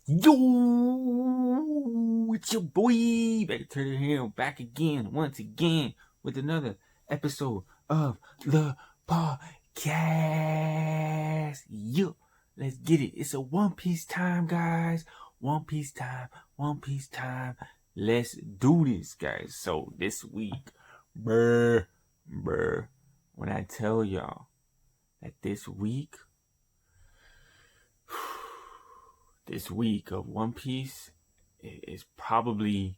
Yo, it's your boy back to the hill, back again, once again, with another episode of the podcast. Yo, let's get it. It's a One Piece time, guys. One Piece time, One Piece time. Let's do this, guys. So this week, bruh, when I tell y'all that this week of One Piece is probably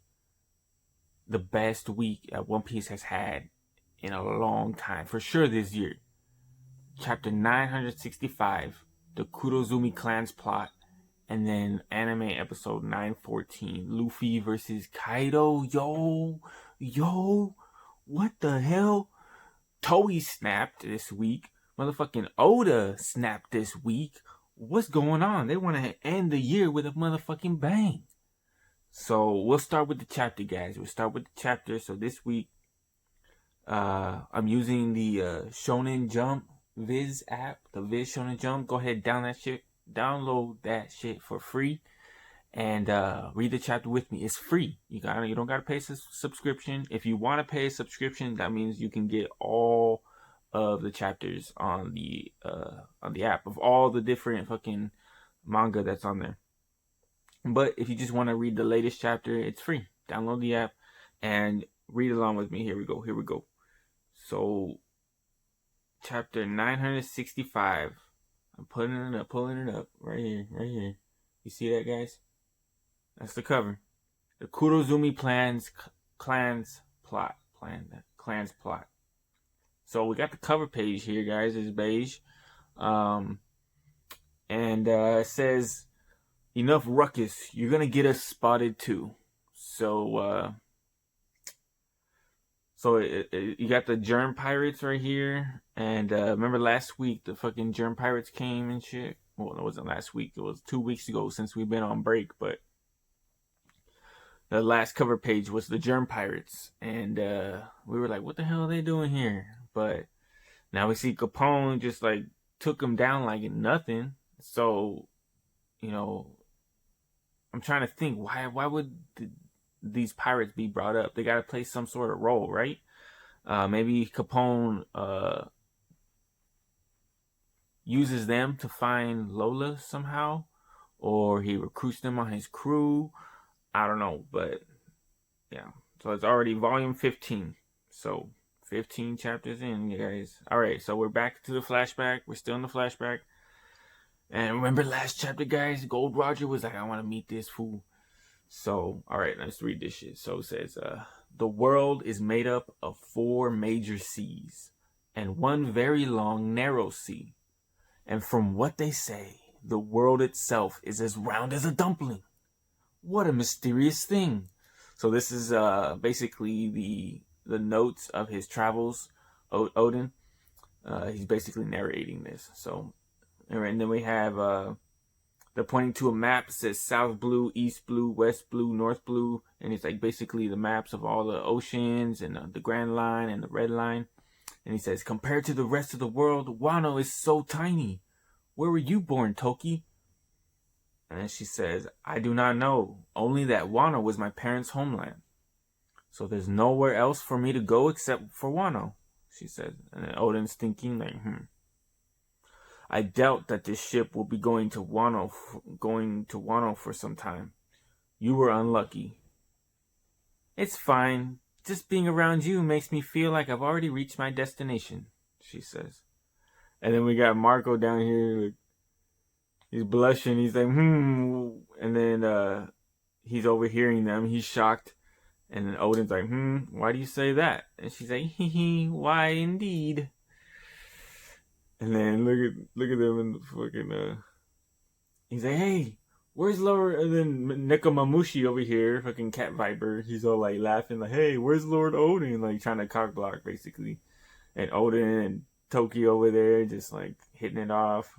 the best week that One Piece has had in a long time. For sure this year. Chapter 965, the Kurozumi Clan's plot, and then anime episode 914, Luffy versus Kaido. Yo, what the hell? Toei snapped this week. Motherfucking Oda snapped this week. What's going on? They want to end the year with a motherfucking bang. So we'll start with the chapter, guys. We'll start with the chapter. So this week, I'm using the Shonen Jump Viz app, the Viz Shonen Jump. Go ahead, download that shit for free, and read the chapter with me. It's free. You don't gotta pay a subscription. If you want to pay a subscription, that means you can get all of the chapters on the app of all the different fucking manga that's on there. But if you just want to read the latest chapter, it's free. Download the app and read along with me. Here we go. So chapter 965. I'm pulling it up right here. You see that, guys? That's the cover. The Kurozumi Clan's plot. So we got the cover page here, guys. It's beige. And it says, "Enough ruckus. You're gonna get us spotted too." So, you got the germ pirates right here. And remember last week the fucking germ pirates came and shit? Well, it wasn't last week. It was 2 weeks ago since we've been on break. But the last cover page was the germ pirates. And we were like, what the hell are they doing here? But now we see Capone just like took him down like nothing. So, I'm trying to think, why would these pirates be brought up? They got to play some sort of role, right? Maybe Capone uses them to find Lola somehow, or he recruits them on his crew. I don't know, but yeah. So it's already volume 15. So 15 chapters in, you guys. All right, so we're back to the flashback. We're still in the flashback. And remember last chapter, guys? Gold Roger was like, I want to meet this fool. So, all right, let's read this shit. So it says, the world is made up of 4 major seas and 1 very long, narrow sea. And from what they say, the world itself is as round as a dumpling. What a mysterious thing. So this is basically the notes of his travels, Odin. He's basically narrating this. So, and then we have they're pointing to a map that says South Blue, East Blue, West Blue, North Blue, and it's like basically the maps of all the oceans and the Grand Line and the Red Line. And he says, compared to the rest of the world, Wano is so tiny. Where were you born, Toki? And then she says, I do not know. Only that Wano was my parents' homeland. So there's nowhere else for me to go except for Wano, she said. And then Odin's thinking like, I doubt that this ship will be going to Wano for some time. You were unlucky. It's fine. Just being around you makes me feel like I've already reached my destination, she says. And then we got Marco down here. Like, he's blushing. He's like, And then he's overhearing them. He's shocked. And then Odin's like, why do you say that? And she's like, why indeed? And then look at them in the fucking he's like, hey, where's Lord? And then Nekomamushi over here, fucking cat viper, he's all like laughing, like, hey, where's Lord Odin? Like trying to cock block basically. And Odin and Toki over there just like hitting it off.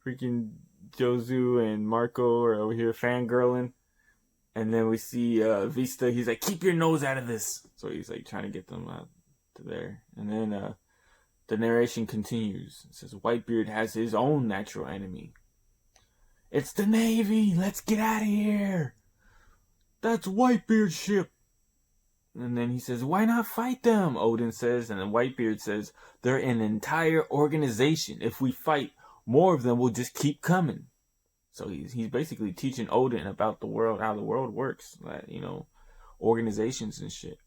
Freaking Jozu and Marco are over here fangirling. And then we see Vista, he's like, keep your nose out of this. So he's like trying to get them out to there. And then the narration continues. It says, Whitebeard has his own natural enemy. It's the Navy! Let's get out of here! That's Whitebeard's ship! And then he says, why not fight them? Odin says, and then Whitebeard says, they're an entire organization. If we fight, more of them will just keep coming. So he's basically teaching Odin about the world, how the world works, like, organizations and shit.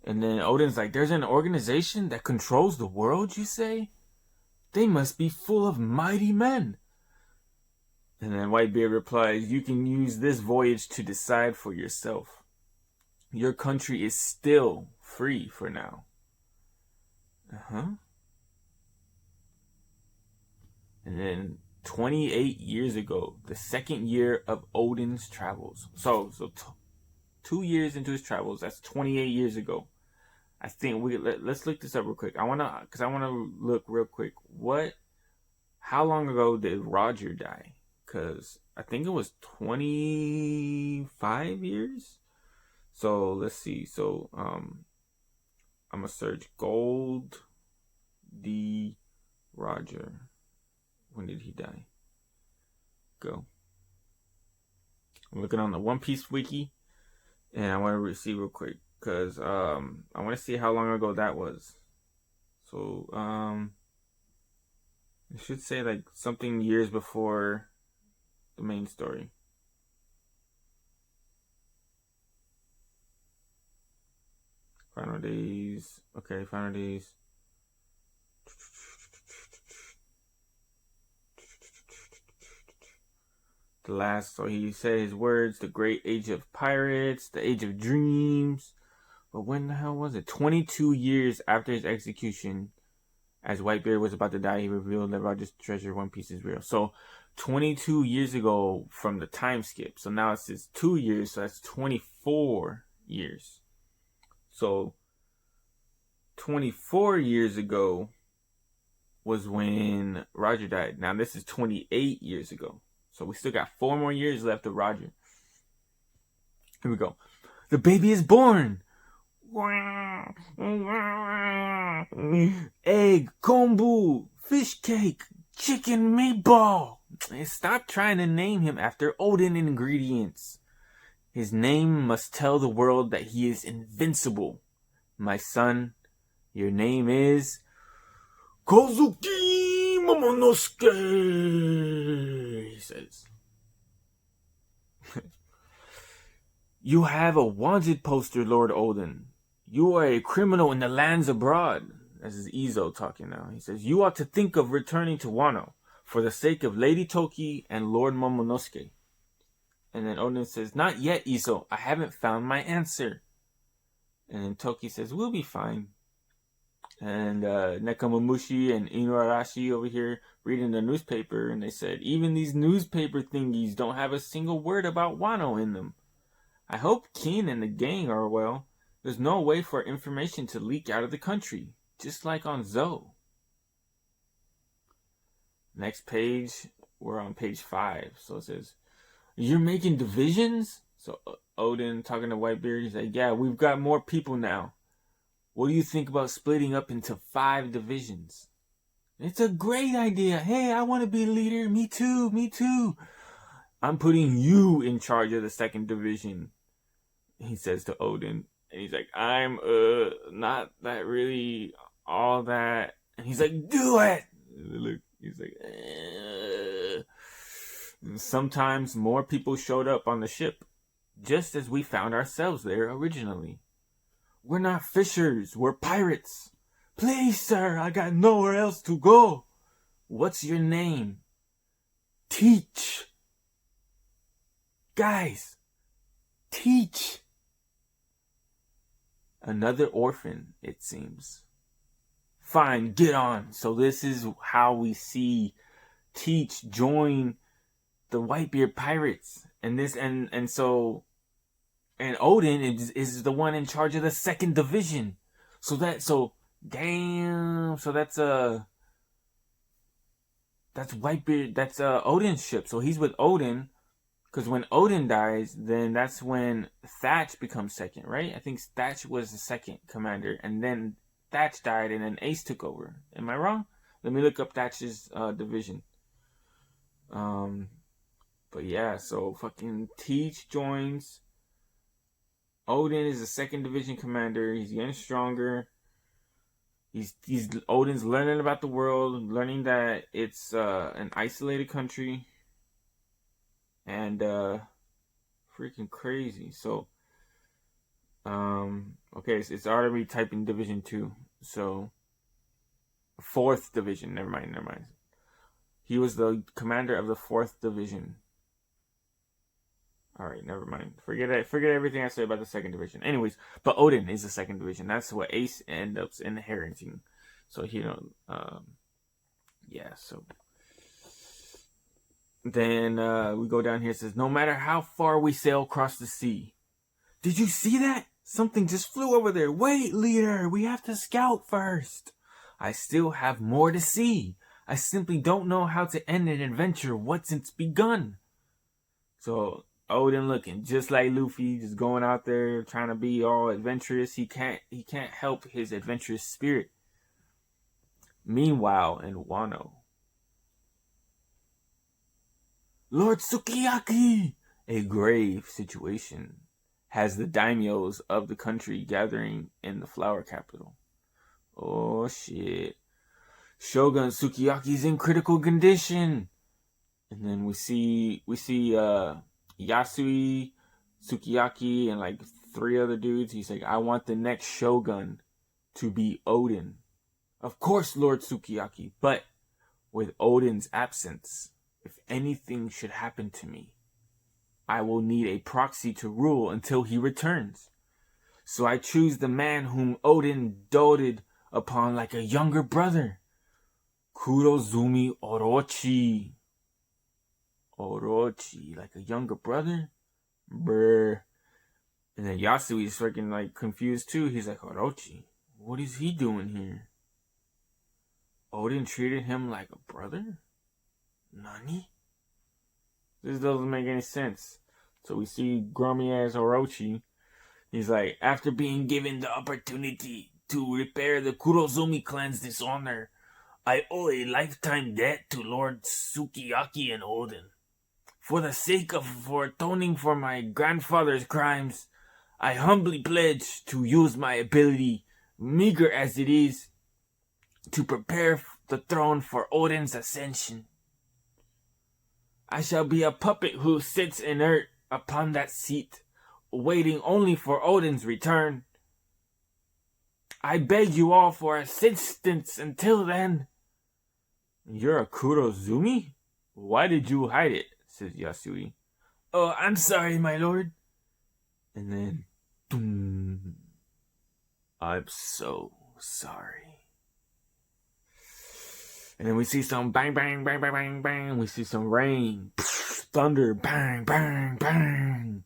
And then Odin's like, there's an organization that controls the world, you say? They must be full of mighty men. And then Whitebeard replies, you can use this voyage to decide for yourself. Your country is still free for now. And then 28 years ago, the second year of Odin's travels. So 2 years into his travels, that's 28 years ago. I think let's look this up real quick. I wanna look real quick. How long ago did Roger die? Because I think it was 25 years. So let's see. So I'm gonna search Gold D. Roger. When did he die? Go. I'm looking on the One Piece wiki, and I want to see real quick because I want to see how long ago that was. So it should say like something years before the main story. Final days. Okay, final days. So he said his words, the great age of pirates, the age of dreams. But when the hell was it? 22 years after his execution, as Whitebeard was about to die, he revealed that Roger's treasure One Piece is real. So 22 years ago from the time skip. So now it says 2 years, so that's 24 years. So 24 years ago was when Roger died. Now this is 28 years ago. So we still got 4 more years left of Roger. Here we go. The baby is born. Egg, kombu, fish cake, chicken meatball. And stop trying to name him after Odin ingredients. His name must tell the world that he is invincible. My son, your name is Kozuki Momonosuke, he says. You have a wanted poster, Lord Odin. You are a criminal in the lands abroad. This is Izo talking now. He says, you ought to think of returning to Wano for the sake of Lady Toki and Lord Momonosuke. And then Odin says, not yet, Izo. I haven't found my answer. And then Toki says, we'll be fine. And Nekomamushi and Inuarashi over here reading the newspaper, and they said, even these newspaper thingies don't have a single word about Wano in them. I hope Kin and the gang are well. There's no way for information to leak out of the country, just like on Zou. Next page, we're on page 5. So it says, you're making divisions? So Odin talking to Whitebeard, he's like, yeah, we've got more people now. What do you think about splitting up into 5 divisions? It's a great idea. Hey, I want to be a leader. Me too. I'm putting you in charge of the 2nd division, he says to Odin. And he's like, I'm not that really all that. And he's like, do it. Look, he's like, And sometimes more people showed up on the ship, just as we found ourselves there originally. We're not fishers, we're pirates. Please, sir, I got nowhere else to go. What's your name? Teach. Guys, teach. Another orphan, it seems. Fine, get on. So this is how we see Teach join the Whitebeard pirates. And Odin is the one in charge of the 2nd division. So that's Whitebeard, that's Odin's ship. So he's with Odin, because when Odin dies, then that's when Thatch becomes 2nd, right? I think Thatch was the 2nd commander, and then Thatch died, and then Ace took over. Am I wrong? Let me look up Thatch's division. But yeah, so fucking Teach joins. Odin is a second division commander. He's getting stronger. He's Odin's learning about the world, learning that it's an isolated country, and freaking crazy. So okay, it's already typing Division 2. So 4th Division. Never mind. He was the commander of the 4th Division. All right, never mind. Forget everything I said about the 2nd Division. Anyways, but Odin is the 2nd Division. That's what Ace ends up inheriting. So yeah. So then we go down here. It says, no matter how far we sail across the sea. Did you see that? Something just flew over there. Wait, leader, we have to scout first. I still have more to see. I simply don't know how to end an adventure once it's begun. So Odin looking just like Luffy, just going out there trying to be all adventurous. He can't help his adventurous spirit. Meanwhile, in Wano, Lord Sukiyaki, a grave situation, has the daimyos of the country gathering in the flower capital. Oh shit. Shogun Sukiyaki's in critical condition. And then we see Yasui, Sukiyaki, and like 3 other dudes. He's like, I want the next shogun to be Odin. Of course, Lord Sukiyaki, but with Odin's absence, if anything should happen to me, I will need a proxy to rule until he returns. So I choose the man whom Odin doted upon like a younger brother, Kurozumi Orochi. Orochi, like a younger brother? Brr. And then Yasui is freaking like confused too. He's like, Orochi, what is he doing here? Odin treated him like a brother? Nani? This doesn't make any sense. So we see grummy ass Orochi. He's like, after being given the opportunity to repair the Kurozumi clan's dishonor, I owe a lifetime debt to Lord Sukiyaki and Odin. For the sake of atoning for my grandfather's crimes, I humbly pledge to use my ability, meager as it is, to prepare the throne for Odin's ascension. I shall be a puppet who sits inert upon that seat, waiting only for Odin's return. I beg you all for assistance until then. You're a Kurozumi? Why did you hide it? Says Yasui. Oh, I'm sorry, my lord. And then, boom. I'm so sorry. And then we see some bang, bang, bang, bang, bang, bang. We see some rain. Thunder, bang, bang, bang.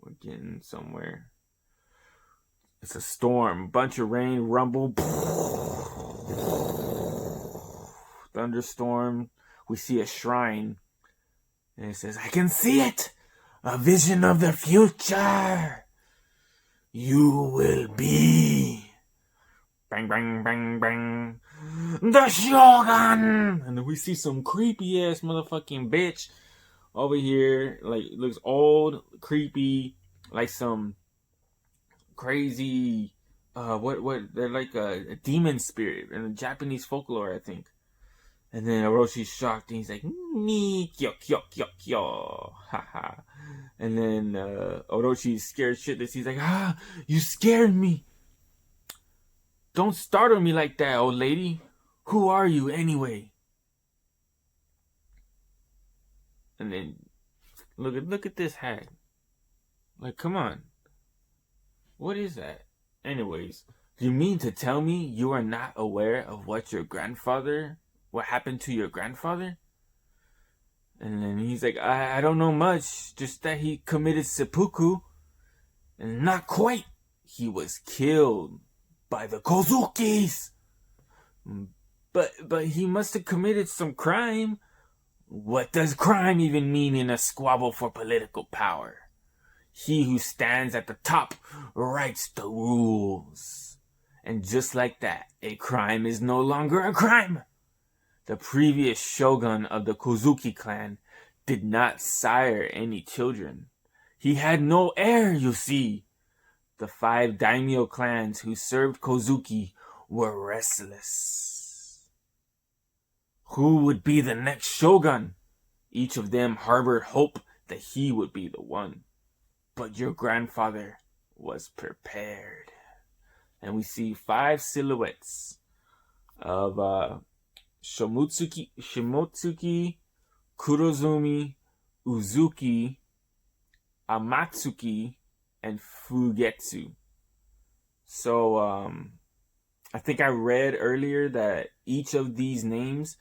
We're getting somewhere. It's a storm. Bunch of rain, rumble. Thunderstorm. We see a shrine. And it says, I can see it. A vision of the future. You will be. Bang, bang, bang, bang. The Shogun! And then we see some creepy ass motherfucking bitch over here. Like, looks old, creepy, like some crazy, they're like a demon spirit in the Japanese folklore, I think. And then Oroshi's shocked and he's like, nee, kyo, kyo, kyo, kyo. Haha. And then Oroshi's scared shitless. He's like, you scared me. Don't startle me like that, old lady. Who are you anyway? And then look at this hat. Like, come on. What is that? Anyways, do you mean to tell me you are not aware of what happened to your grandfather? And then he's like, I don't know much, just that he committed seppuku. And not quite. He was killed by the Kozukis. But he must have committed some crime. What does crime even mean in a squabble for political power? He who stands at the top writes the rules. And just like that, a crime is no longer a crime. The previous shogun of the Kozuki clan did not sire any children. He had no heir, you see. The 5 daimyo clans who served Kozuki were restless. Who would be the next shogun? Each of them harbored hope that he would be the one. But your grandfather was prepared. And we see 5 silhouettes of Shimotsuki, Kurozumi, Uzuki, Amatsuki, and Fugetsu. So, I think I read earlier that each of these names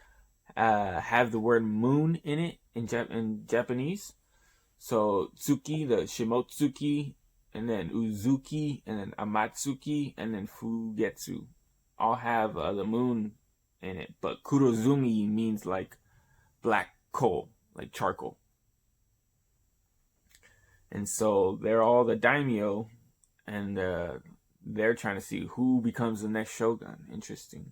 have the word moon in it in Japanese. So, Tsuki, the Shimotsuki, and then Uzuki, and then Amatsuki, and then Fugetsu. All have the moon in it. But Kurozumi means like black coal, like charcoal. And so they're all the daimyo, and they're trying to see who becomes the next shogun. Interesting.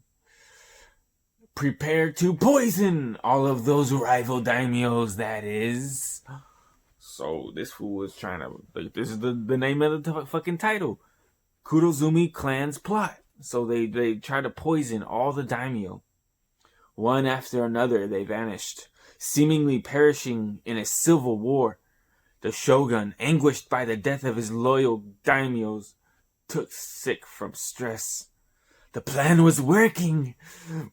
Prepare to poison all of those rival daimyos, that is. So this fool was trying to... Like, this is the name of the fucking title. Kurozumi clan's plot. So they try to poison all the daimyo. One after another, they vanished, seemingly perishing in a civil war. The shogun, anguished by the death of his loyal daimyos, took sick from stress. The plan was working,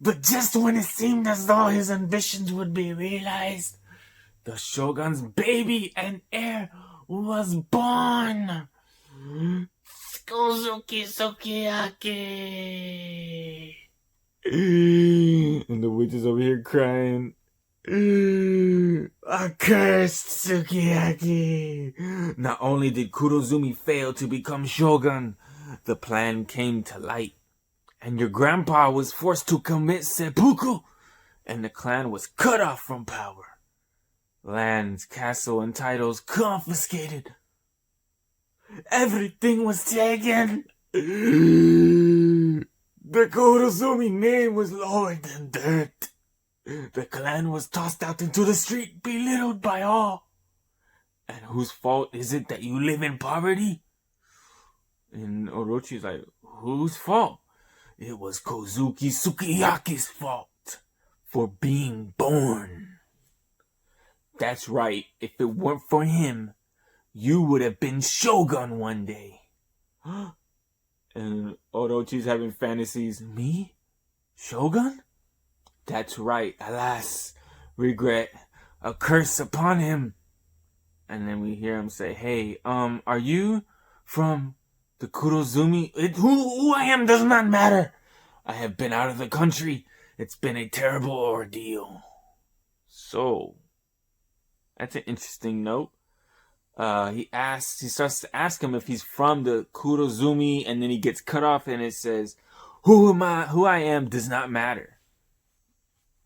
but just when it seemed as though his ambitions would be realized, the shogun's baby and heir was born. Kozuki Sukiyaki. And the witch is over here crying. Accursed Sukiyaki! Not only did Kurozumi fail to become shogun, the plan came to light, and your grandpa was forced to commit seppuku, and the clan was cut off from power. Lands, castle, and titles confiscated. Everything was taken. The Kurozumi name was lowered in dirt. The clan was tossed out into the street, belittled by all. And whose fault is it that you live in poverty? And Orochi's like, whose fault? It was Kozuki Sukiyaki's fault for being born. That's right, if it weren't for him, you would have been shogun one day. And Orochi's having fantasies. Me? Shogun? That's right, alas, regret, a curse upon him. And then we hear him say, hey, are you from the Kurozumi? Who I am does not matter. I have been out of the country. It's been a terrible ordeal. So, that's an interesting note. He starts to ask him if he's from the Kurozumi, and then he gets cut off and it says, who I am does not matter.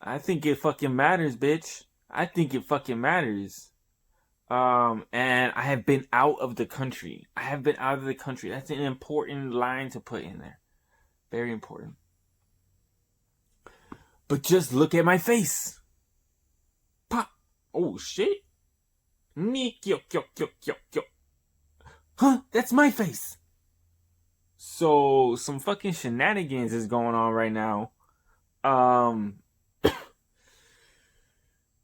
I think it fucking matters, bitch. I think it fucking matters. And I have been out of the country. That's an important line to put in there. Very important. But just look at my face. Pop. Oh, shit. Huh? That's my face. So, some fucking shenanigans is going on right now.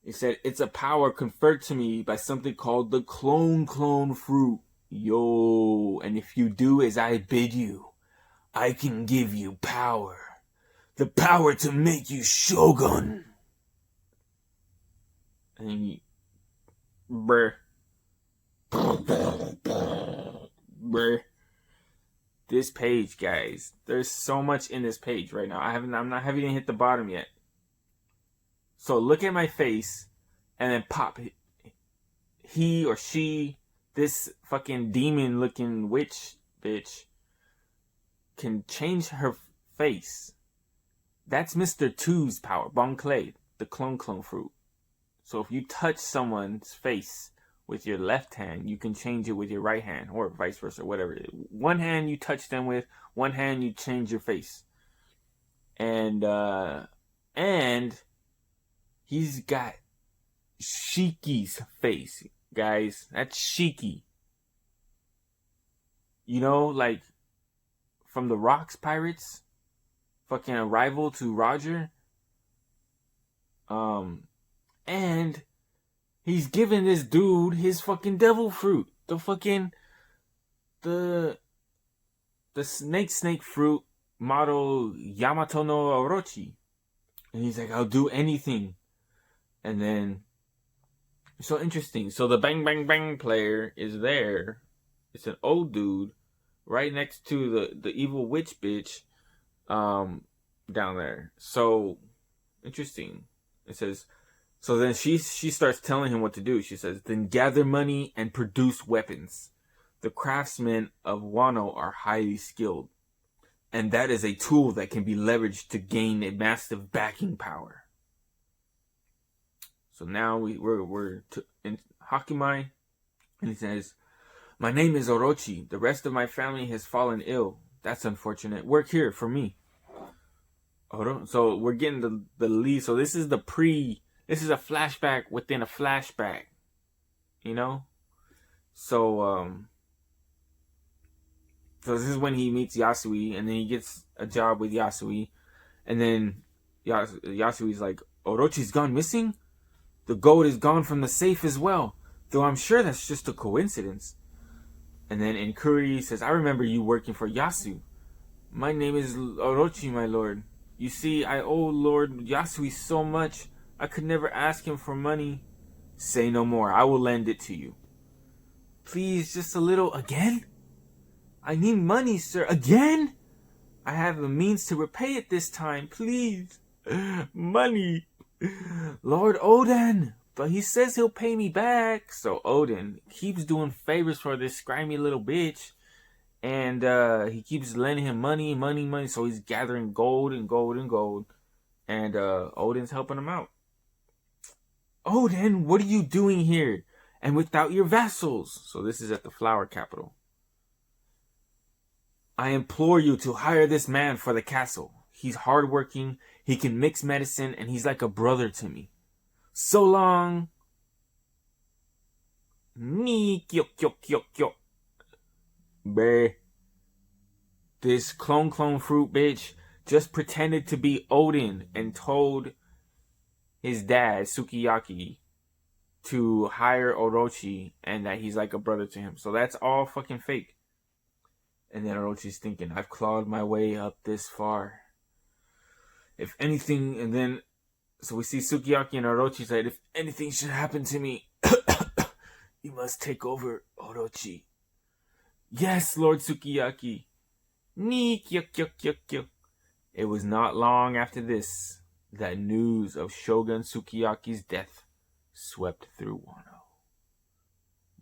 He said, it's a power conferred to me by something called the clone fruit. Yo, and if you do as I bid you, I can give you power. The power to make you shogun. And he, bruh. This page, guys. There's so much in this page right now. I haven't even hit the bottom yet. So look at my face, and then pop. He or she, this fucking demon-looking witch bitch, can change her face. That's Mr. Two's power, Bon Clay, the clone fruit. So if you touch someone's face with your left hand, you can change it with your right hand, or vice versa, whatever. One hand you touch them with, one hand you change your face. And He's got Shiki's face, guys. That's Shiki. You know, like from the Rocks Pirates, fucking a rival to Roger. And he's giving this dude his fucking devil fruit. The snake fruit model Yamato no Orochi. And he's like, I'll do anything. And then it's so interesting. So the Bang Bang Bang player is there. It's an old dude right next to the evil witch bitch down there. So interesting. It says, so then she starts telling him what to do. She says, then gather money and produce weapons. The craftsmen of Wano are highly skilled. And that is a tool that can be leveraged to gain a massive backing power. So now we're in Hakimai, and he says, my name is Orochi. The rest of my family has fallen ill. That's unfortunate. Work here for me. So we're getting the lead. So this is a flashback within a flashback. You know? So this is when he meets Yasui, and then he gets a job with Yasui. And then Yasui's like, Orochi's gone missing? The gold is gone from the safe as well, though I'm sure that's just a coincidence. And then Inkuri says, I remember you working for Yasu. My name is Orochi, my lord. You see, I owe Lord Yasui so much, I could never ask him for money. Say no more, I will lend it to you. Please, just a little again? I need money, sir. Again? I have the means to repay it this time, please. Money. Lord Odin, but he says he'll pay me back. So Odin keeps doing favors for this scrimmy little bitch, and he keeps lending him money. So he's gathering gold, and Odin's helping him out. Odin, what are you doing here, and without your vassals? So this is at the flower capital. I implore you to hire this man for the castle. He's hardworking, he can mix medicine, and he's like a brother to me. So long. Ni kyo kyo kyo kyo. Bruh. This clone fruit bitch just pretended to be Odin and told his dad, Sukiyaki, to hire Orochi and that he's like a brother to him. So that's all fucking fake. And then Orochi's thinking, I've clawed my way up this far. If anything, and then, so we see Sukiyaki and Orochi said, if anything should happen to me, you must take over, Orochi. Yes, Lord Sukiyaki. Ni kyo kyo kyo kyo. It was not long after this that news of Shogun Sukiyaki's death swept through Wano.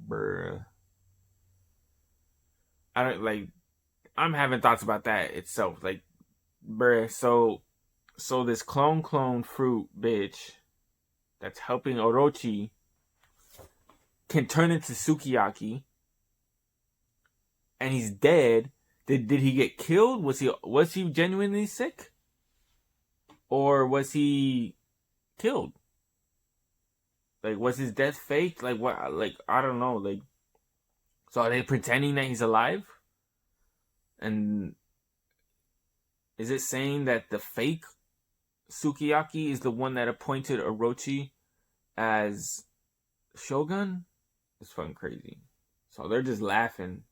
Bruh. I'm having thoughts about that itself. Like, bruh, so this clone fruit bitch that's helping Orochi can turn into Sukiyaki, and he's dead. Did he get killed? Was he genuinely sick? Or was he killed? Like, was his death fake? Like, what? Like, I don't know. Like, so are they pretending that he's alive? And is it saying that the fake Sukiyaki is the one that appointed Orochi as Shogun? It's fucking crazy. So they're just laughing.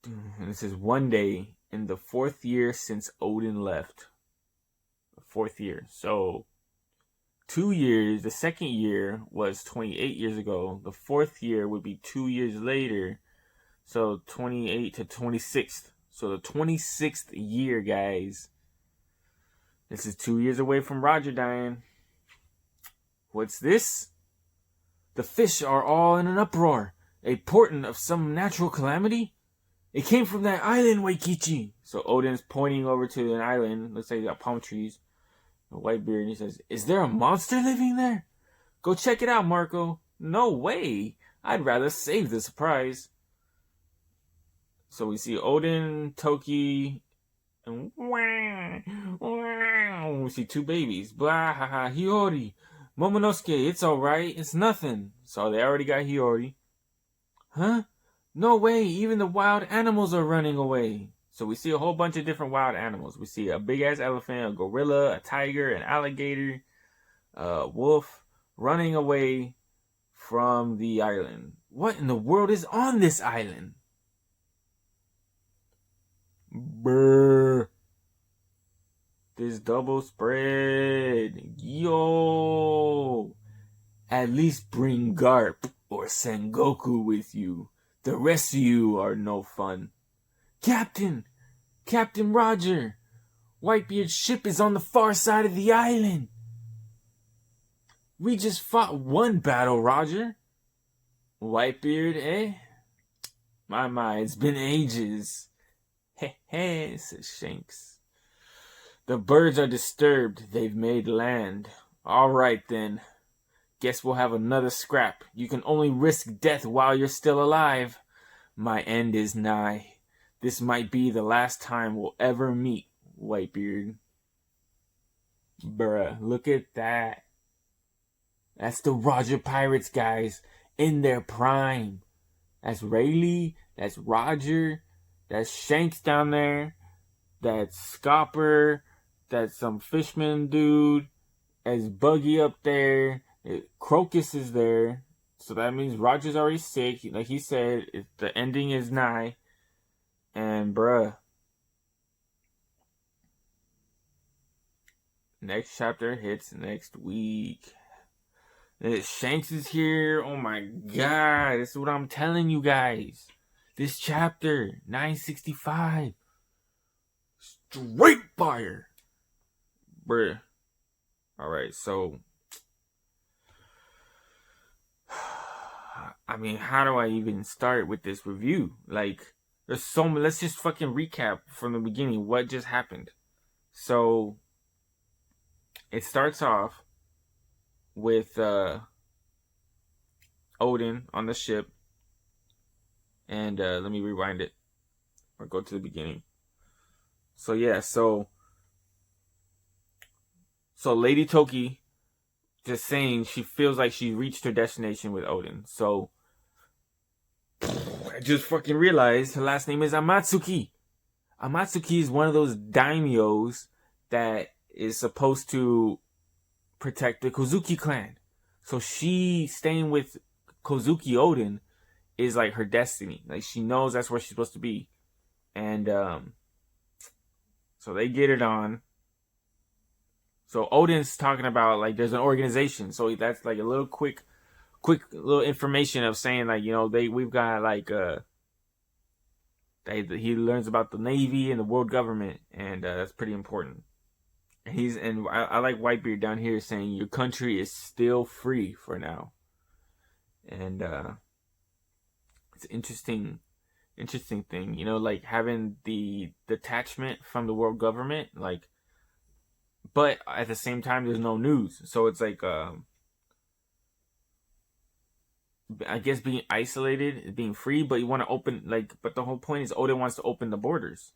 And it says, one day in the 4th year since Odin left. The 4th year. So 2 years, the 2nd year was 28 years ago. The 4th year would be 2 years later. So 28 to 26th. So the 26th year, guys. This is 2 years away from Roger dying. What's this? The fish are all in an uproar. A portent of some natural calamity? It came from that island, Waikichi. So Odin's pointing over to an island. Looks like they got palm trees. A white beard. And he says, is there a monster living there? Go check it out, Marco. No way. I'd rather save the surprise. So we see Odin, Toki, and we see two babies. Blah, ha, ha, Hiyori. Momonosuke, it's alright. It's nothing. So they already got Hiyori. Huh? No way. Even the wild animals are running away. So we see a whole bunch of different wild animals. We see a big-ass elephant, a gorilla, a tiger, an alligator, a wolf running away from the island. What in the world is on this island? Brr. This double spread. Yo. At least bring Garp or Sengoku with you. The rest of you are no fun. Captain Roger. Whitebeard's ship is on the far side of the island. We just fought one battle, Roger. Whitebeard, eh? My, it's been ages. Heh, says Shanks. The birds are disturbed. They've made land. All right, then. Guess we'll have another scrap. You can only risk death while you're still alive. My end is nigh. This might be the last time we'll ever meet, Whitebeard. Bruh, look at that. That's the Roger Pirates, guys, in their prime. That's Rayleigh, that's Roger, that's Shanks down there, that's Scopper, that's some fishman dude, that's Buggy up there, Crocus is there, so that means Roger's already sick. Like he said, the ending is nigh. And bruh, next chapter hits next week. Shanks is here. Oh my god, this is what I'm telling you guys. This chapter 965, straight fire, bruh. All right, so I mean, how do I even start with this review? Like, there's so many. Let's just fucking recap from the beginning what just happened. So it starts off with Odin on the ship, and let me rewind it or go to the beginning. So yeah, so Lady Toki just saying she feels like she reached her destination with Odin. So I just fucking realized her last name is Amatsuki. Amatsuki is one of those daimyos that is supposed to protect the Kozuki clan. So she staying with Kozuki Odin is like her destiny. Like she knows that's where she's supposed to be. And so they get it on. So Odin's talking about like there's an organization. So that's like a little quick little information of saying like, you know, we've got like he learns about the Navy and the world government, and that's pretty important. And I like Whitebeard down here saying your country is still free for now, and it's interesting thing, you know, like having the detachment from the world government, like, but at the same time there's no news, so it's like I guess being isolated, being free, but you want to open, like, but the whole point is Oda wants to open the borders.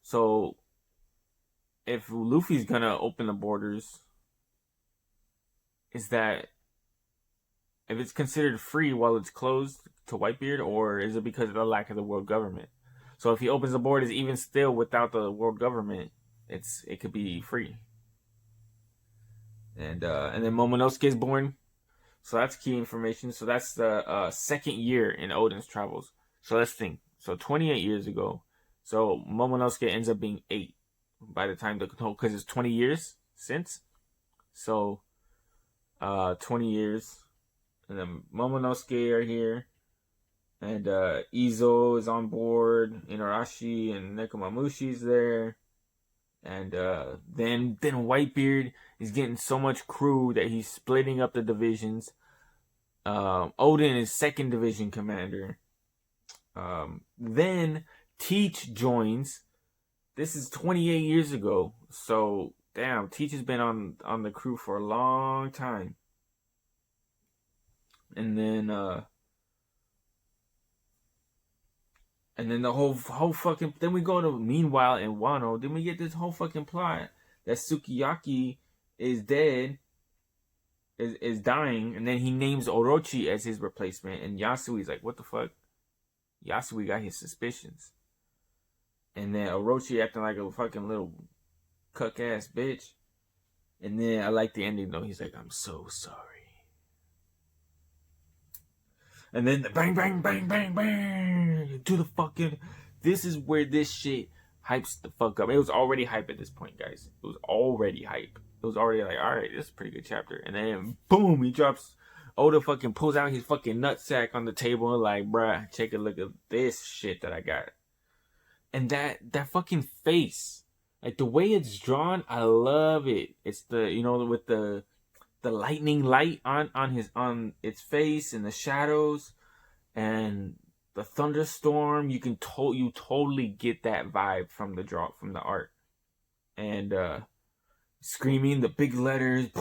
So if Luffy's gonna open the borders, is that if it's considered free while it's closed to Whitebeard, or is it because of the lack of the world government? So if he opens the borders even still without the world government, it could be free. And then Momonosuke is born. So that's key information. So that's the second year in Odin's travels. So let's think. So 28 years ago. So Momonosuke ends up being 8 by the time because it's 20 years since. So 20 years. And then Momonosuke are here. And Izo is on board. Inarashi and Nekomamushi's there. And then Whitebeard is getting so much crew that he's splitting up the divisions. Odin is 2nd Division commander. Then Teach joins. This is 28 years ago. So, damn, Teach has been on the crew for a long time. And then the whole fucking, then we go to Meanwhile in Wano. Then we get this whole fucking plot that Sukiyaki is dead, is dying, and then he names Orochi as his replacement, and Yasui's like, what the fuck? Yasui got his suspicions. And then Orochi acting like a fucking little cuck ass bitch. And then I like the ending though. He's like, I'm so sorry. And then the bang, bang, bang, bang, bang to the fucking. This is where this shit hypes the fuck up. It was already hype at this point, guys. It was already hype. It was already like, all right, this is a pretty good chapter. And then boom, he drops. Oda fucking pulls out his fucking nutsack on the table and like, bruh, take a look at this shit that I got. And that fucking face, like the way it's drawn, I love it. It's the, you know, with the lightning light on its face and the shadows and the thunderstorm. You totally get that vibe from the art. And screaming, the big letters,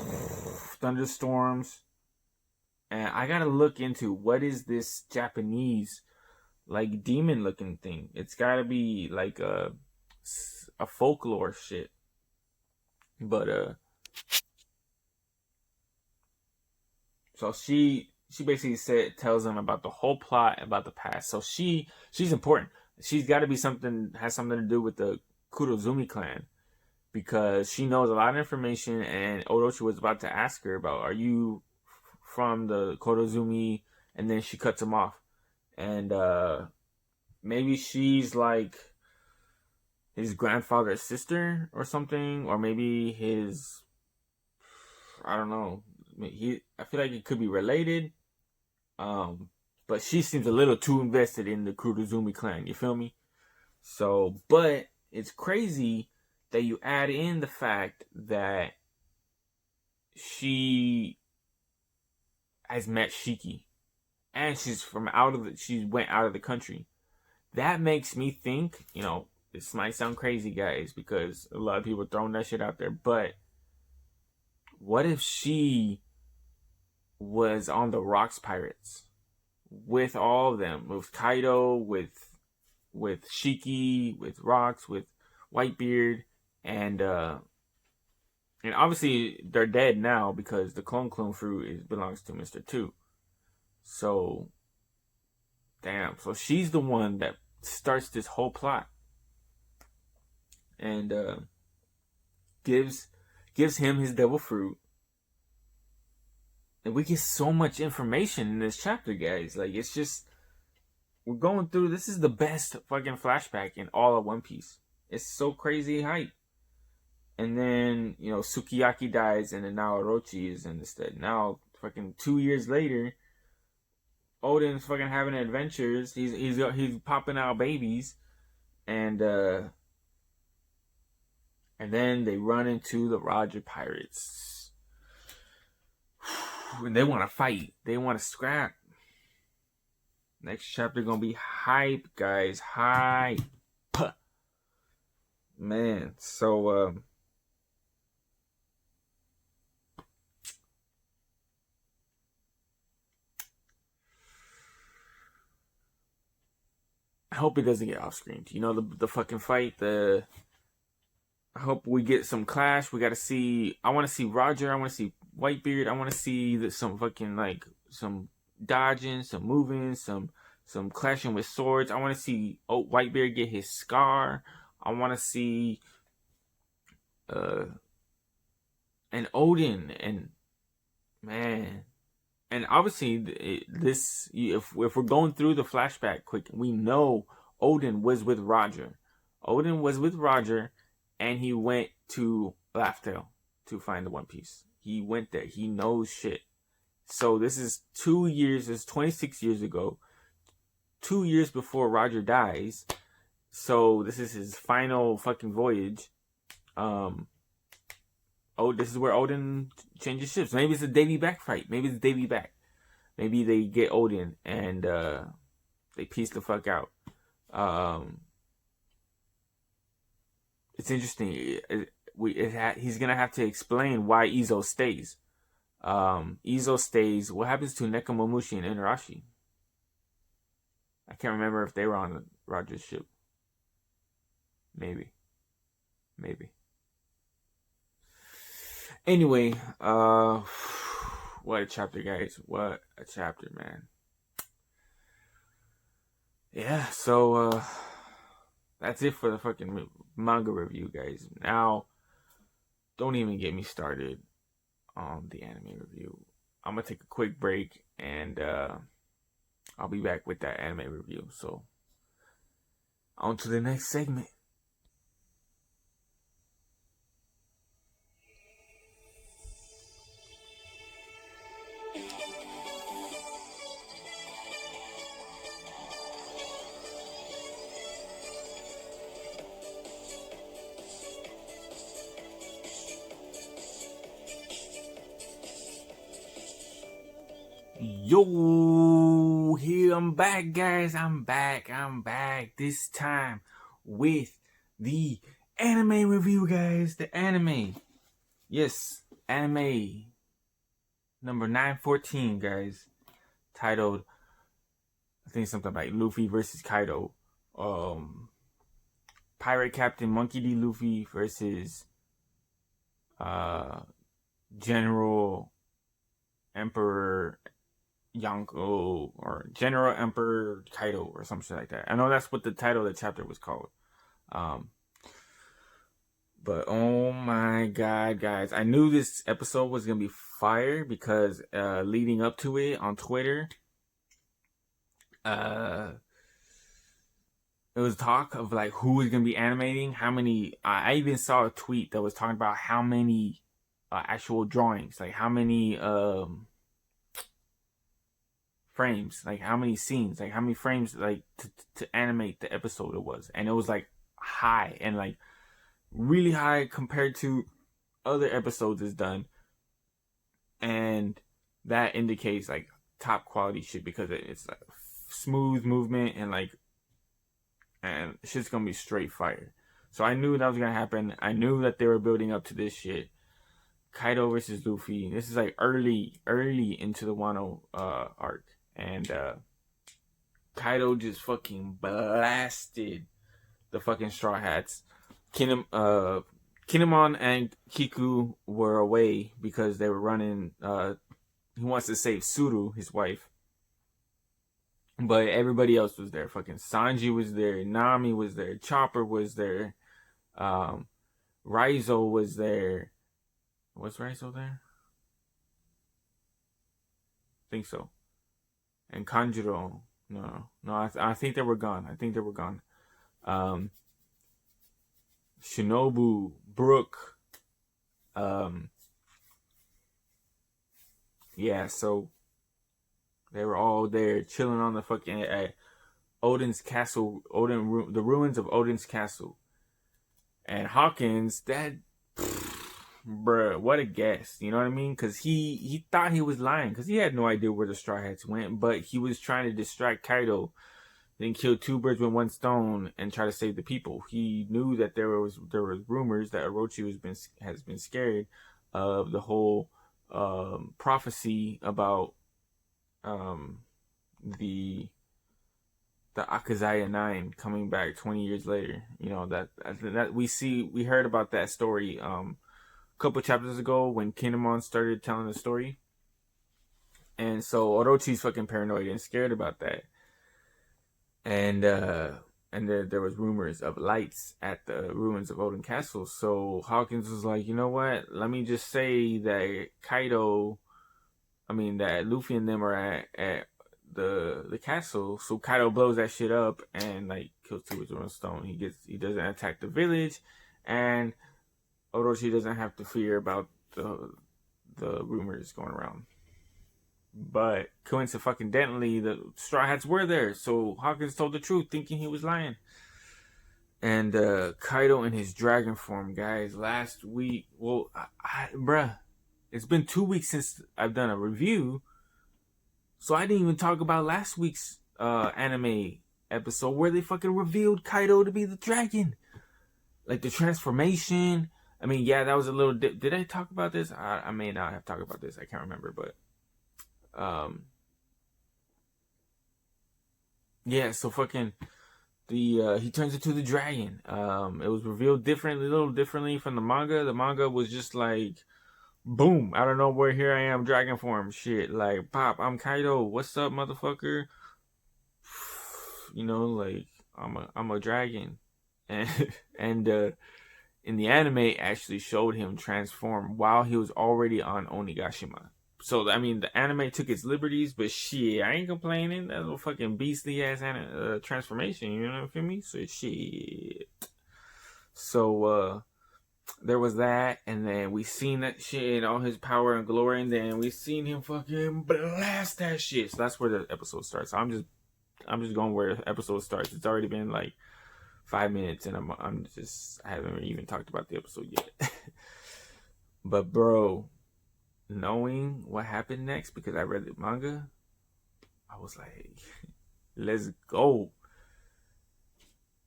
thunderstorms. And I gotta look into what is this Japanese like demon looking thing. It's gotta be like a folklore shit. But so she basically tells them about the whole plot about the past. So she's important. She's got to be has something to do with the Kurozumi clan, because she knows a lot of information. And Orochi was about to ask her about, are you from the Kurozumi? And then she cuts him off. And maybe she's like his grandfather's sister or something, or maybe his, I don't know. I feel like it could be related. But she seems a little too invested in the Kurozumi clan. You feel me? So, but it's crazy that you add in the fact that she has met Shiki, and she went out of the country. That makes me think, you know, this might sound crazy, guys, because a lot of people are throwing that shit out there, but what if she was on the Rocks Pirates with all of them, with Kaido, with Shiki, with Rocks, with Whitebeard, and obviously they're dead now because the clone fruit belongs to Mr. Two. So, damn. So she's the one that starts this whole plot, and gives him his devil fruit. And we get so much information in this chapter, guys. Like, it's just, we're going through, this is the best fucking flashback in all of One Piece. It's so crazy hype. And then, you know, Sukiyaki dies, and then now Orochi is instead. Now, fucking 2 years later, Oden's fucking having adventures. He's popping out babies, and then they run into the Roger Pirates. And they want to fight. They want to scrap. Next chapter gonna be hype, guys. Hype. Man, so I hope it doesn't get off screen. You know, the fucking fight, I hope we get some clash. I want to see Roger. I want to see Whitebeard. I want to see some fucking, like, some dodging, some moving, some clashing with swords. I want to see Whitebeard get his scar. I want to see and Oden, and man, and obviously if we're going through the flashback quick, we know Oden was with Roger. Oden was with Roger, and he went to Laugh-Tale to find the One Piece. He went there. He knows shit. So this is 2 years. It's 26 years ago. 2 years before Roger dies. So this is his final fucking voyage. This is where Oden changes ships. Maybe it's a Davy Back fight. Maybe it's Davy Back. Maybe they get Oden and they piece the fuck out. It's interesting. He's gonna have to explain why Izo stays. Izo stays. What happens to Nekomamushi and Inarashi? I can't remember if they were on Roger's ship. Maybe. Anyway, what a chapter, guys. What a chapter, man. Yeah, so that's it for the fucking manga review, guys. Now, don't even get me started on the anime review. I'm gonna take a quick break and I'll be back with that anime review. So, on to the next segment. Yo, here I'm back, guys. I'm back. This time with the anime review, guys. The anime. Yes, anime number 914, guys. Titled, I think something like Luffy versus Kaido. Pirate Captain Monkey D. Luffy versus uh General Emperor Yonko or General Emperor Kaido or something like that. I know that's what the title of the chapter was called. Um, but oh my god, guys, I knew this episode was gonna be fire because leading up to it on Twitter, it was talk of like who was gonna be animating, how many. I even saw a tweet that was talking about how many actual drawings, like how many frames, like how many scenes, like how many frames, like to animate the episode it was, and it was like high and like really high compared to other episodes it's done, and that indicates like top quality shit because it's like smooth movement and shit's gonna be straight fire. So I knew that was gonna happen. I knew that they were building up to this shit. Kaido versus Luffy. This is like early into the Wano arc, and Kaido just fucking blasted the fucking Straw Hats. Kinemon and Kiku were away because they were running. He wants to save Suru, his wife, but everybody else was there. Fucking Sanji was there. Nami was there. Chopper was there. Raizo was there. Was Raizo there? I think so. And Kanjuro. No. I think they were gone. Shinobu, Brook. Yeah, so they were all there chilling on the fucking Odin's castle, the ruins of Odin's castle. And Hawkins, bruh, what a guess. You know what I mean? Because he thought he was lying because he had no idea where the Straw Hats went, but he was trying to distract Kaido, then kill two birds with one stone and try to save the people. He knew that there was rumors that Orochi has been scared of the whole prophecy about the Akazaya 9 coming back 20 years later. You know, that we heard about that story a couple chapters ago when Kinemon started telling the story. And so Orochi's fucking paranoid and scared about that. And there was rumors of lights at the ruins of Odin Castle. So Hawkins was like, you know what? Let me just say that that Luffy and them are at the castle. So Kaido blows that shit up and like kills two with one stone. He doesn't attack the village, and Orochi doesn't have to fear about the rumors going around. But coincidentally, the Straw Hats were there, so Hawkins told the truth, thinking he was lying. And Kaido in his dragon form, guys. Last week, well, bruh, it's been 2 weeks since I've done a review, so I didn't even talk about last week's anime episode where they fucking revealed Kaido to be the dragon, like the transformation. I mean, yeah, that was a little. Did I talk about this? I may not have talked about this. I can't remember, but yeah. So fucking he turns into the dragon. It was revealed a little differently from the manga. The manga was just like boom, out of nowhere, here I am, dragon form. Shit, like, pop, I'm Kaido. What's up, motherfucker? You know, like, I'm a dragon, and and in the anime actually showed him transform while he was already on Onigashima. So I mean, the anime took its liberties, but shit, I ain't complaining. That little fucking beastly ass transformation. You know what I mean? So shit. So there was that, and then we seen that shit in all his power and glory, and then we seen him fucking blast that shit. So that's where the episode starts. So I'm just going where the episode starts. It's already been like 5 minutes, and I haven't even talked about the episode yet. But bro, knowing what happened next, because I read the manga, I was like, let's go.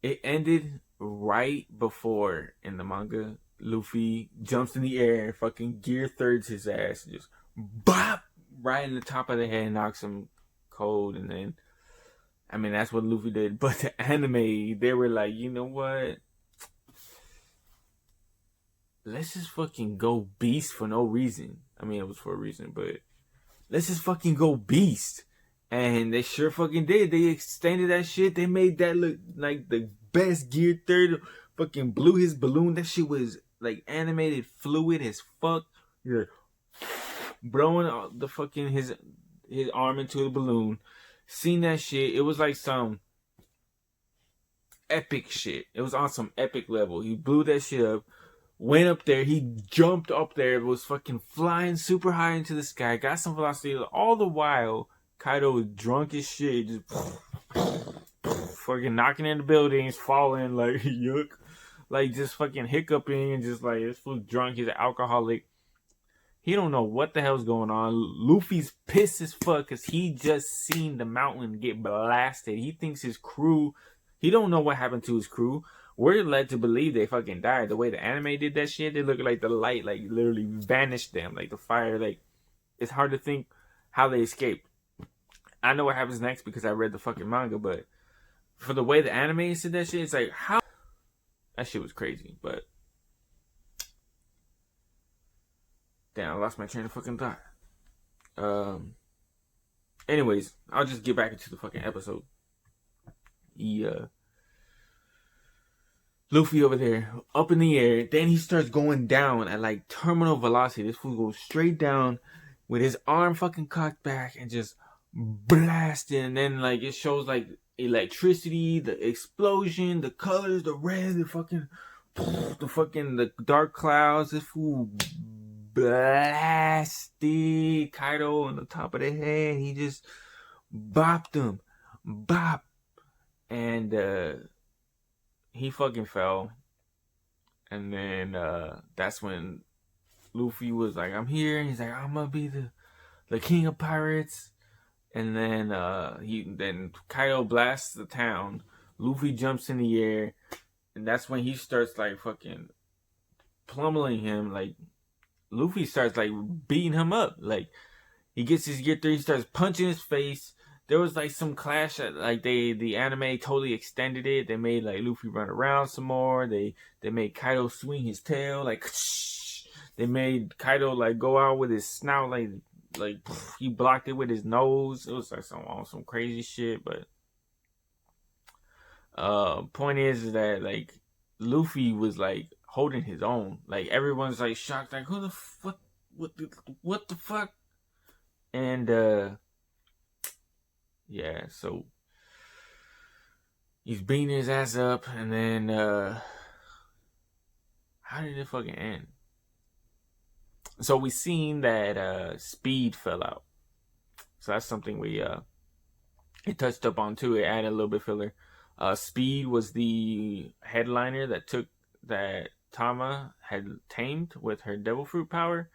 It ended right before, in the manga, Luffy jumps in the air, fucking gear thirds his ass, and just bop right in the top of the head, knocks him cold, and then, I mean, that's what Luffy did. But the anime, they were like, you know what? Let's just fucking go beast for no reason. I mean, it was for a reason, but let's just fucking go beast. And they sure fucking did. They extended that shit. They made that look like the best gear third. Fucking blew his balloon. That shit was like animated fluid as fuck. You're like, blowing the fucking his arm into the balloon. Seen that shit. It was like some epic shit. It was on some epic level. He blew that shit up. Went up there. He jumped up there. Was fucking flying super high into the sky. Got some velocity. All the while, Kaido was drunk as shit. Just fucking knocking into buildings, falling like yuck. Like just fucking hiccuping and just like this fool drunk. He's an alcoholic. He don't know what the hell's going on. Luffy's pissed as fuck because he just seen the mountain get blasted. He thinks his crew, he don't know what happened to his crew. We're led to believe they fucking died. The way the anime did that shit, they look like the light like literally vanished them. Like the fire, like it's hard to think how they escaped. I know what happens next because I read the fucking manga, but for the way the anime said that shit, it's like how that shit was crazy. But damn, I lost my train of fucking thought. Anyways, I'll just get back into the fucking episode. Luffy over there, up in the air. Then he starts going down at like terminal velocity. This fool goes straight down with his arm fucking cocked back and just blasting. And then like it shows like electricity, the explosion, the colors, the red, the dark clouds. This fool blasted Kaido on the top of the head. He just bopped him, bop, and he fucking fell. And then that's when Luffy was like, I'm here. And he's like, I'm gonna be the king of pirates. And then then Kaido blasts the town. Luffy jumps in the air. And that's when he starts like fucking pummeling him. Like Luffy starts like beating him up. Like he gets his gear through, he starts punching his face. There was like some clash that like the anime totally extended it. They made like Luffy run around some more. They made Kaido swing his tail like they made Kaido like go out with his snout like he blocked it with his nose. It was like some crazy shit. But point is that like Luffy was like holding his own. Like everyone's like shocked, like who the fuck, what the fuck, and yeah, so he's beating his ass up, and then how did it fucking end? So we seen that Speed fell out. So that's something we it touched up on too. It added a little bit filler. Speed was the headliner that Tama had tamed with her devil fruit power,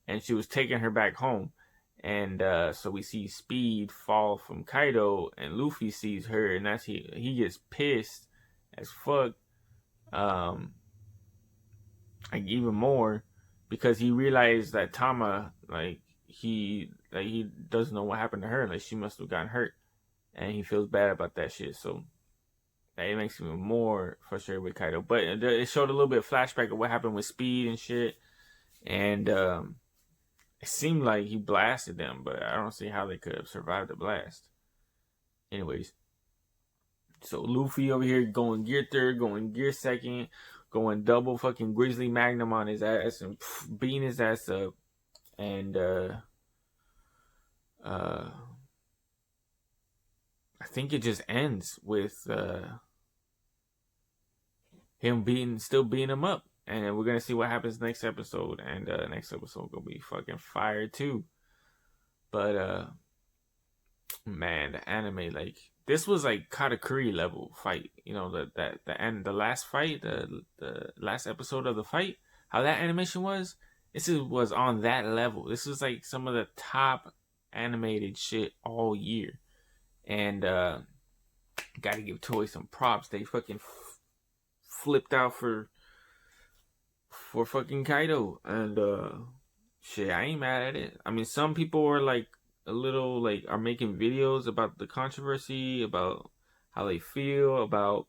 and she was taking her back home. And so we see Speed fall from Kaido, and Luffy sees her, and that's he gets pissed as fuck, like even more, because he realized that Tama he doesn't know what happened to her, like she must have gotten hurt, and he feels bad about that shit. So it makes him even more frustrated with Kaido. But it showed a little bit of flashback of what happened with Speed and shit, and It seemed like he blasted them, but I don't see how they could have survived the blast. Anyways, so Luffy over here going gear third, going gear second, going double fucking Grizzly Magnum on his ass and beating his ass up. And I think it just ends with him still beating him up. And we're gonna see what happens next episode. And next episode gonna be fucking fire too. But man, the anime, like, this was like Katakuri level fight. You know, the last fight, the last episode of the fight, how that animation was. Was on that level. This was like some of the top animated shit all year. And gotta give Toei some props. They fucking flipped out for fucking Kaido. And shit, I ain't mad at it. I mean, some people are like a little like are making videos about the controversy, about how they feel about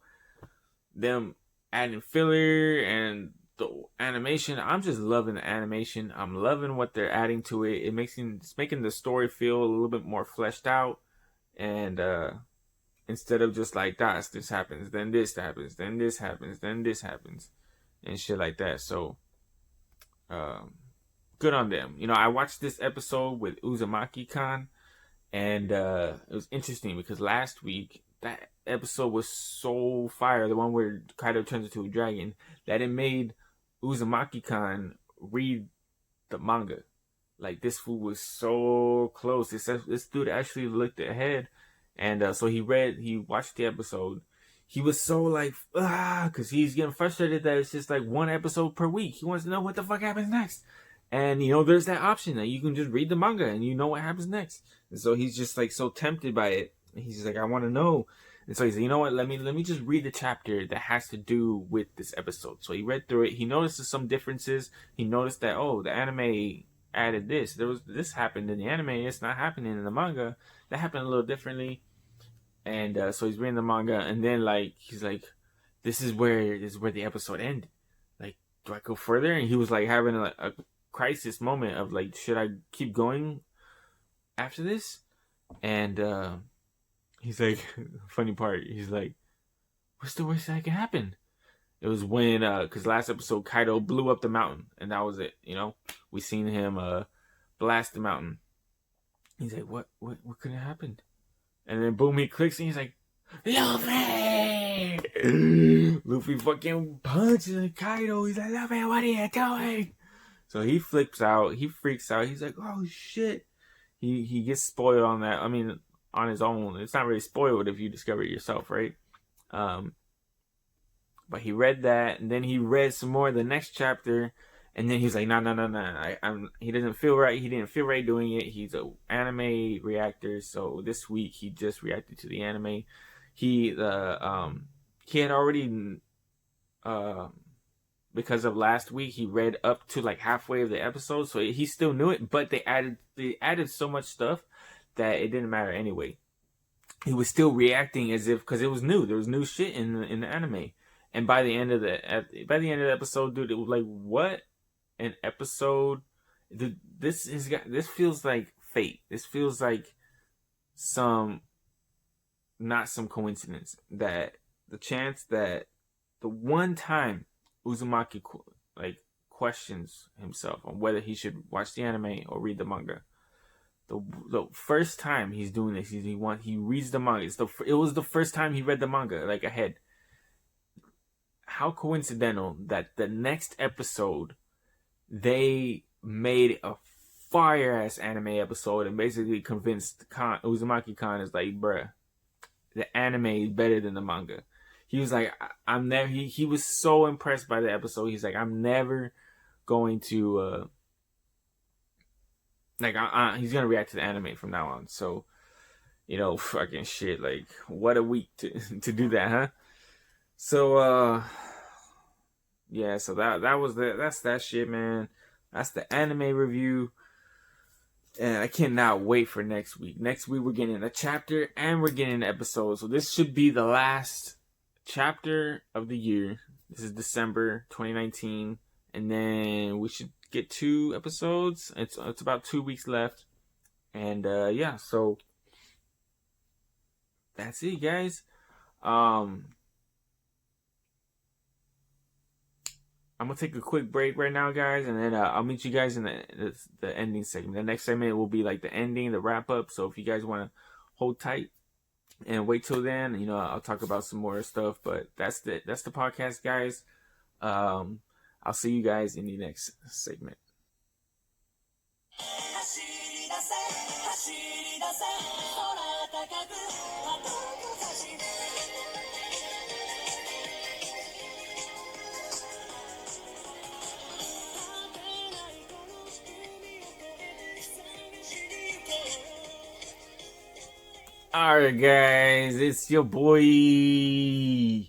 them adding filler and the animation. I'm just loving the animation. I'm loving what they're adding to it. It's making the story feel a little bit more fleshed out. And instead of just like this happens, then this happens, then this happens, then this happens, and shit like that. So good on them. You know, I watched this episode with Uzumaki-kan, and it was interesting because last week that episode was so fire, the one where Kaido turns into a dragon, that it made Uzumaki-kan read the manga. Like, this fool was so close. This dude actually looked ahead, and so he watched the episode. He was so like, because he's getting frustrated that it's just like one episode per week. He wants to know what the fuck happens next. And, you know, there's that option that you can just read the manga and you know what happens next. And so he's just like so tempted by it. And he's like, I want to know. And so he's like, you know what? Let me just read the chapter that has to do with this episode. So he read through it. He noticed some differences. He noticed that, the anime added this. This happened in the anime. It's not happening in the manga. That happened a little differently. And so he's reading the manga, and then like he's like, this is where the episode ended. Like, do I go further? And he was like having a crisis moment of like, should I keep going after this? And he's like, funny part, he's like, what's the worst that can happen? It was when because last episode Kaido blew up the mountain, and that was it. You know, we seen him blast the mountain. He's like, what could have happened? And then boom, he clicks and he's like, Luffy! Luffy fucking punches Kaido. He's like, Luffy, what are you doing? So he flips out. He freaks out. He's like, oh shit. He gets spoiled on that. I mean, on his own. It's not really spoiled if you discover it yourself, right? But he read that, and then he read some more of the next chapter. And then he's like, no. He doesn't feel right. He didn't feel right doing it. He's an anime reactor. So this week he just reacted to the anime. He had already, because of last week, he read up to like halfway of the episode. So he still knew it, but they added so much stuff that it didn't matter anyway. He was still reacting as if, because it was new. There was new shit in the anime. And by the end of the episode, dude, it was like, what? An episode. This feels like fate. This feels like not some coincidence, that the chance that the one time Uzumaki like questions himself on whether he should watch the anime or read the manga. The first time he's doing this, he reads the manga. It was the first time he read the manga like ahead. How coincidental that the next episode they made a fire-ass anime episode and basically convinced Uzumaki-kan is like, bruh, the anime is better than the manga. He was like, I'm never, he was so impressed by the episode. He's like, I'm never going to, he's going to react to the anime from now on. So, you know, fucking shit, like, what a week to do that, huh? So, yeah, so that's that shit, man. That's the anime review. And I cannot wait for next week. Next week, we're getting a chapter and we're getting an episode. So this should be the last chapter of the year. This is December 2019. And then we should get 2 episodes. It's about 2 weeks left, and yeah, so that's it, guys. Um, I'm gonna take a quick break right now, guys, and then I'll meet you guys in the ending segment. The next segment will be like the ending, the wrap up. So if you guys want to hold tight and wait till then, I'll talk about some more stuff. But that's the podcast, guys. Um, I'll see you guys in the next segment. Alright, guys, it's your boy.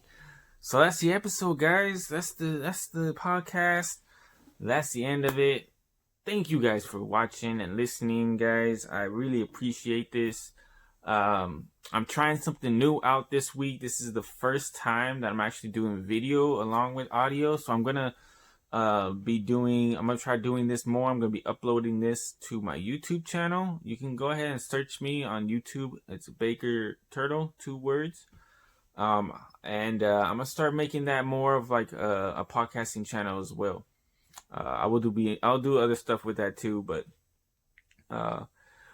So that's the episode, guys. That's the podcast. That's the end of it. Thank you guys for watching and listening, guys. I really appreciate this. I'm trying something new out this week. This is the first time that I'm actually doing video along with audio, so I'm gonna try doing this more. I'm gonna be uploading this to my YouTube channel. You can go ahead and search me on YouTube. It's Baker Turtle, 2 words. And I'm gonna start making that more of like a podcasting channel as well. I'll do other stuff with that too, but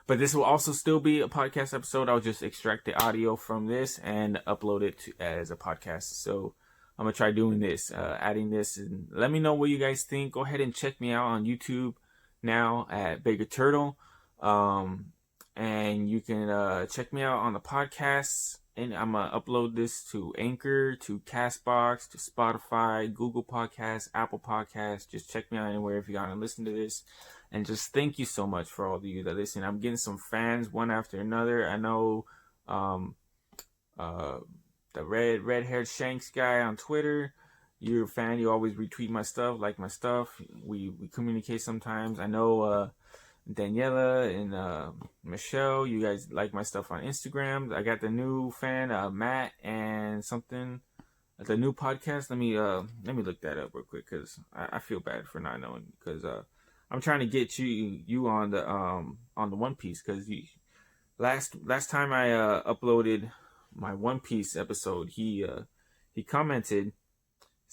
this will also still be a podcast episode. I'll just extract the audio from this and upload it as a podcast. So I'm gonna try doing this, adding this, and let me know what you guys think. Go ahead and check me out on YouTube now at Baker Turtle, and you can check me out on the podcasts. And I'm gonna upload this to Anchor, to Castbox, to Spotify, Google Podcasts, Apple Podcasts. Just check me out anywhere if you want to listen to this. And just thank you so much for all of you that listen. I'm getting some fans one after another. I know the red-haired Shanks guy on Twitter. You're a fan. You always retweet my stuff, like my stuff. We communicate sometimes. I know Daniela and Michelle, you guys like my stuff on Instagram. I got the new fan, Matt, and something. The new podcast. Let me look that up real quick because I feel bad for not knowing, because I'm trying to get you on the One Piece, because last time I uploaded my One Piece episode, he commented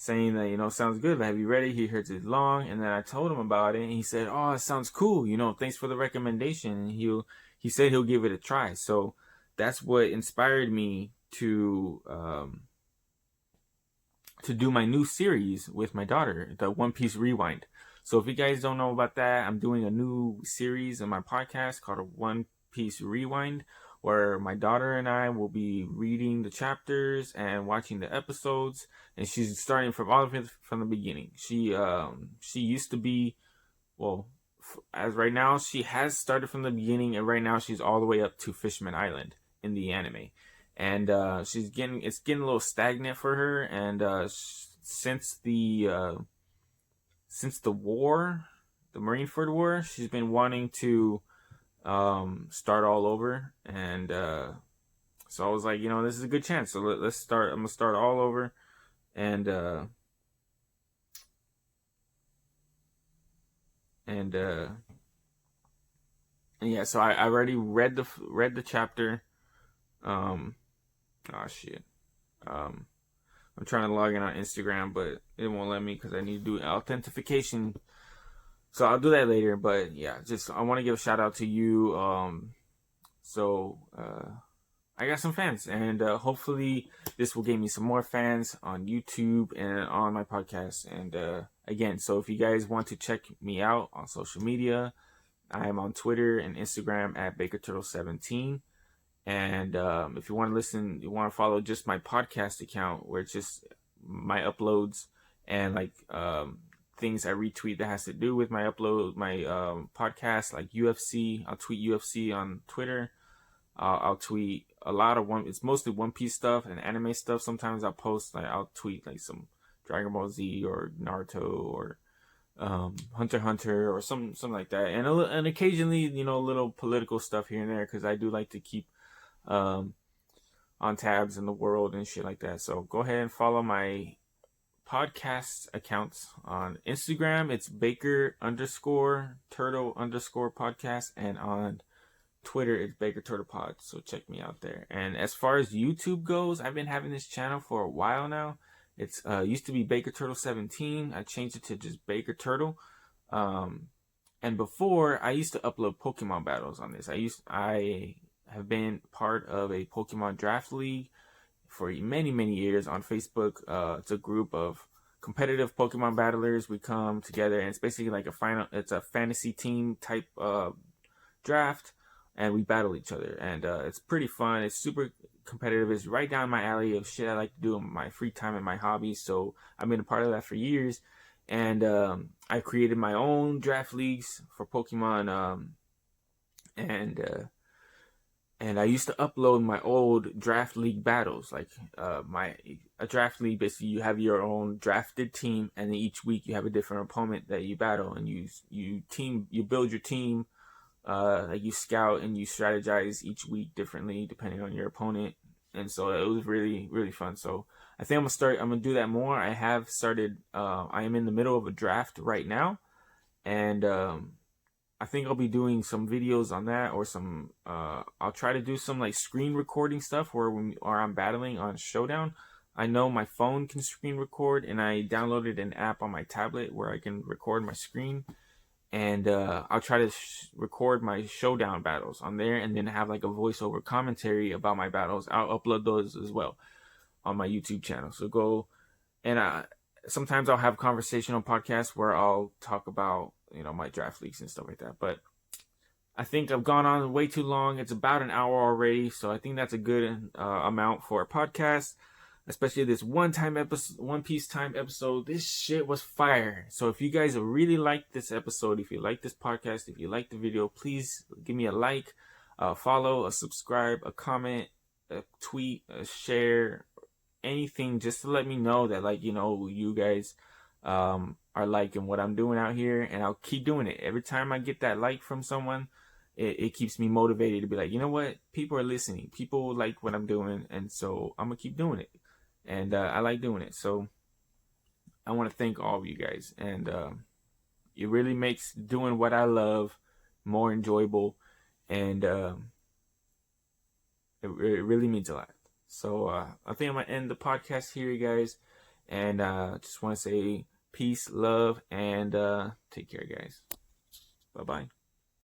saying that, sounds good, have you read it? He heard it long, and then I told him about it, and he said, oh, it sounds cool, thanks for the recommendation, and he said he'll give it a try. So that's what inspired me to do my new series with my daughter, the One Piece Rewind. So if you guys don't know about that, I'm doing a new series on my podcast called One Piece Rewind, where my daughter and I will be reading the chapters and watching the episodes, and she's starting from the beginning. She used to be, well, as right now, she has started from the beginning, and right now she's all the way up to Fishman Island in the anime, and it's getting a little stagnant for her, and since the war, the Marineford War, she's been wanting to start all over, and so I was like, this is a good chance, so let's start. I'm gonna start all over, and yeah, so I already read the chapter. Oh shit. I'm trying to log in on Instagram, but it won't let me because I need to do authentication. So I'll do that later, but yeah, I want to give a shout out to you. I got some fans, and hopefully this will gain me some more fans on YouTube and on my podcast. And again, so if you guys want to check me out on social media, I am on Twitter and Instagram at BakerTurtle17. And if you want to follow just my podcast account, where it's just my uploads and like things I retweet that has to do with my podcast, like UFC. I'll tweet UFC on Twitter. I'll tweet a lot of it's mostly One Piece stuff and anime stuff. Sometimes I'll tweet like some Dragon Ball Z or Naruto or Hunter x Hunter or something like that, and occasionally a little political stuff here and there, because I do like to keep on tabs in the world and shit like that. So go ahead and follow my podcast accounts. On Instagram, it's Baker_Turtle_podcast, and on Twitter, it's Baker Turtle Pod. So check me out there. And as far as YouTube goes, I've been having this channel for a while now. It's used to be Baker Turtle 17. I changed it to just Baker Turtle. And before, I used to upload Pokemon battles on this. I have been part of a Pokemon draft league for many years on Facebook. It's a group of competitive Pokemon battlers. We come together, and it's basically like it's a fantasy team type draft, and we battle each other. And it's pretty fun. It's super competitive. It's right down my alley of shit I like to do in my free time and my hobbies. So I've been a part of that for years. And I created my own draft leagues for Pokemon, and I used to upload my old draft league battles. Like a draft league, basically you have your own drafted team, and then each week you have a different opponent that you battle, and you build your team. Like you scout and you strategize each week differently depending on your opponent, and so it was really fun. So I think I'm gonna do that more. I have started. I am in the middle of a draft right now, and I think I'll be doing some videos on that, or some. I'll try to do some like screen recording stuff where I'm battling on Showdown. I know my phone can screen record, and I downloaded an app on my tablet where I can record my screen. And I'll try to record my Showdown battles on there, and then have like a voiceover commentary about my battles. I'll upload those as well on my YouTube channel. So go, and sometimes I'll have conversational podcasts where I'll talk about my draft leagues and stuff like that. But I think I've gone on way too long. It's about an hour already, so I think that's a good amount for a podcast. Especially this One Piece time episode. This shit was fire. So if you guys really like this episode, if you like this podcast, if you like the video, please give me a like, follow, a subscribe, a comment, a tweet, a share, anything, just to let me know that you guys are liking what I'm doing out here, and I'll keep doing it. Every time I get that like from someone, it keeps me motivated to be like, you know what, people are listening, people like what I'm doing, and so I'm gonna keep doing it. And I like doing it. So I want to thank all of you guys. And it really makes doing what I love more enjoyable. And it really means a lot. So I think I'm going to end the podcast here, you guys. And just want to say peace, love, and take care, guys. Bye-bye.